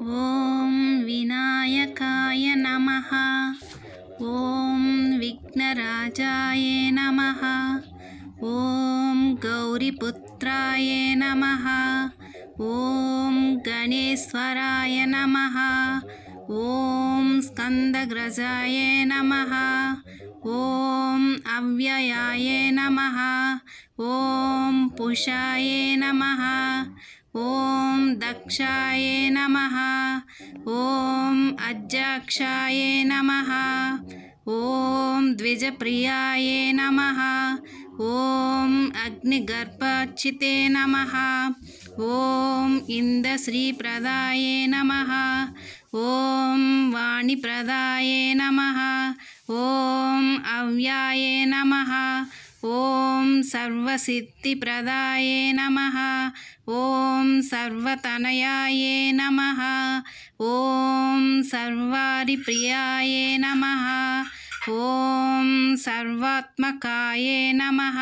ॐ विनायकाय नमः। ॐ विघ्नराजाय नमः। ॐ गौरीपुत्राय नमः। ॐ गणेश्वराय नमः। ॐ स्कन्दग्रजाय नमः। ॐ अव्ययाय नमः। ॐ पुषाय नमः। ॐ दक्षाय नमः। ॐ अज्जाक्षाय नमः। ॐ द्विजप्रियाय नमः। ॐ अग्निगर्भार्चिते नमः। ॐ इन्दश्रीप्रदाय नमः। ॐ वाणीप्रदाय नमः। ॐ अव्याय नमः। ॐ सर्वसिद्धिप्रदाय नमः। ॐ सर्वतनयाय नमः। ॐ सर्वारिप्रियाय नमः। ॐ सर्वात्मकाय नमः।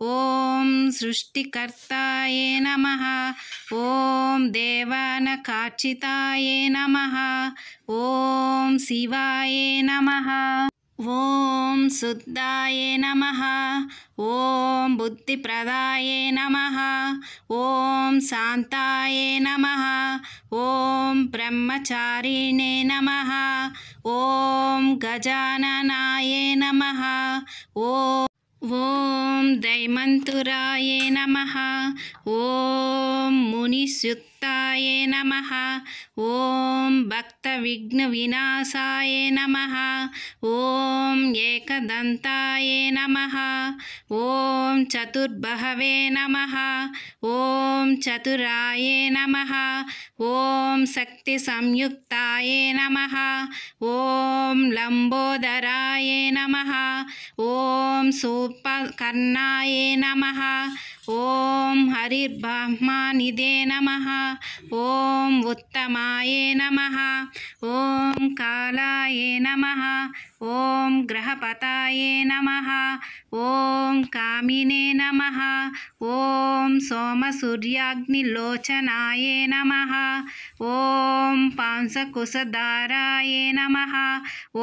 ॐ सृष्टिकर्ताय नमः। ॐ देवानकार्चिताय नमः। ॐ शिवाय नमः। ॐ शुद्धाय नमः। ॐ बुद्धिप्रदाय नमः। ॐ शान्ताय नमः। ॐ ब्रह्मचारिणे नमः। ॐ गजाननाय नमः। ॐ दैमन्तुराय नमः। ॐ मुनिसुताय नमः। ॐ भक्तविघ्नविनाशाय नमः। ॐ एकदन्ताय नमः। ॐ चतुर्भवे नमः। ॐ चतुराय नमः। ॐ शक्तिसंयुक्ताय नमः। ॐ लम्बोदराय नमः। ॐ शूर्पकर्णाय नमः। ॐ हरिर्ब्रह्मनिधे नमः। ॐ उत्तमाय नमः। ॐ कालाय नमः। ॐ ग्रहपताय नमः। ॐ कामिने नमः। ॐ सोमसूर्याग्निलोचनाय नमः। ॐ पांसकुशधाराय नमः।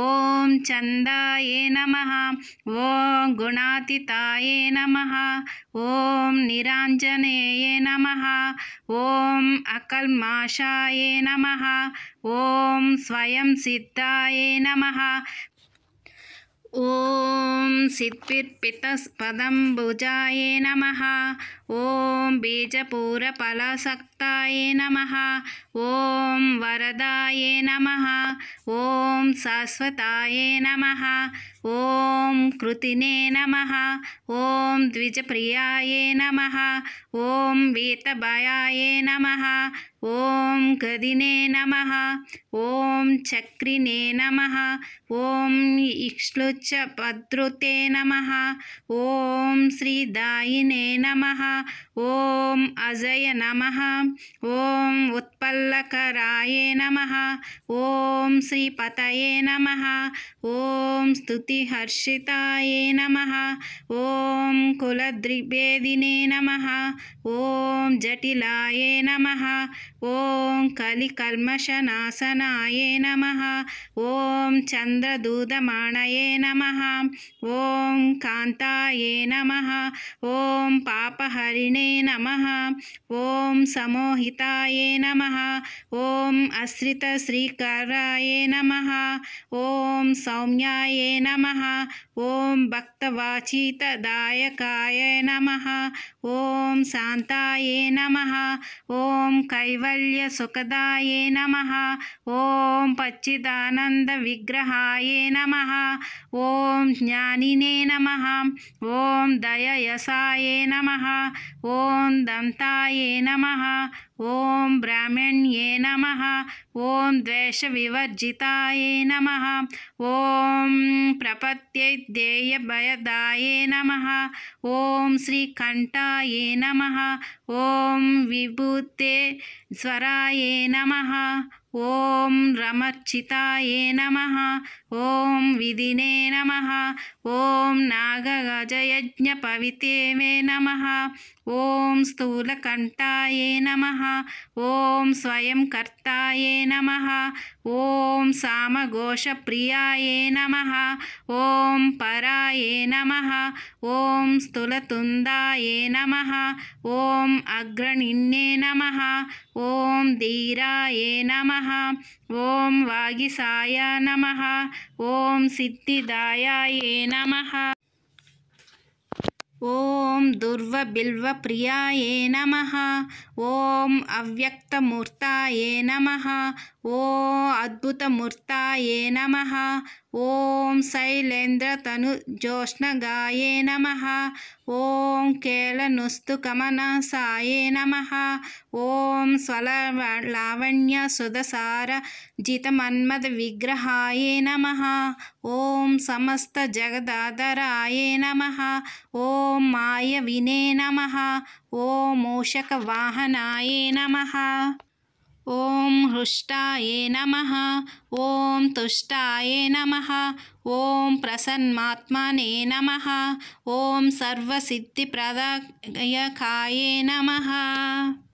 ॐ चन्दाय नमः। ॐ गुणातीताय नमः। ॐ निराञ्जनेय नमः। ॐ अकल्माषाय नमः। ॐ स्वयं सिद्धाय नमः। ॐ सिद्धिर्पितपदम्बुजाय नमः। ॐ बीजपूरफलशक्ताय नमः। ॐ वरदाय नमः। ॐ शाश्वताय नमः। ॐ कृतिने नमः। ॐ द्विजप्रियाय नमः। ॐ वीतभयाय नमः। ॐ गदिने नमः। ॐ चक्रिणे नमः। ॐ इक्ष्लुचपद्रुते नमः। ॐ श्रीदायिने नमः। ॐ अजय नमः। ॐ उत्पल्लकराय नमः। ॐ श्रीपतये नमः। ॐ स्तुतिहर्षिताय नमः। ॐ कुलद्रिभेदिने नमः। ॐ जटिलाय नमः। ॐ कलिकल्मषनाशनाय नमः। ॐ चन्द्रदूतमाणये नमः। ॐ कान्ताय नमः। ॐ पापहरिणे नमः। ॐ समोहिताय नमः। ॐ आश्रितश्रीकराय नमः। ॐ सौम्याय नमः। ॐ भक्तवाचितदायकाय नमः। ॐ शान्ताय नमः। ॐ कैवल्यसुखदाय नमः। ॐ पच्चिदानन्दविग्रहाय नमः। ॐ ज्ञानिने नमः। ॐ दययसाय नमः। ॐ दन्ताय नमः। ॐ ब्राह्मण्ये नमः। ॐ द्वेषविवर्जिताय नमः। ॐ प्रपत्यै नमः। ॐ श्रीकण्ठाय नमः। ॐ विभूते स्वराये नमः। ॐ रमर्चिताये नमः। ॐ विदिने नमः। ॐ नागगजयज्ञपवित्रे नमः। ॐ स्थूलकण्ठाये नमः। ॐ स्वयंकर्ताये नमः। ॐ सामघोषप्रियाये नमः। ॐ पराये नमः। ॐ स्थूलतुण्डाये नमः। ॐ अग्रणिन्ये नमः। ॐ धीराये नमः। ॐ वागीसाय नमः। ॐ सिद्धिदायाये नमः। ॐ दुर्वाबिल्वप्रियाये नमः। ॐ अव्यक्तमूर्ताये नमः। ॐ अद्भुतमूर्ताये नमः। ॐ शैलेन्द्रतनुजोष्णगाये नमः। ॐ केलनुस्तुकमनसाये नमः। ॐ स्वलावण्यसुधसारजितमन्मथविग्रहाये नमः। ॐ समस्तजगदाधराये नमः। ॐ मायविने नमः। ॐ मूषकवाहनाय नमः। ॐ हृष्टाय नमः। ॐ तुष्टाय नमः। ॐ प्रसन्नात्मने नमः। ॐ सर्वसिद्धिप्रदायकाय नमः।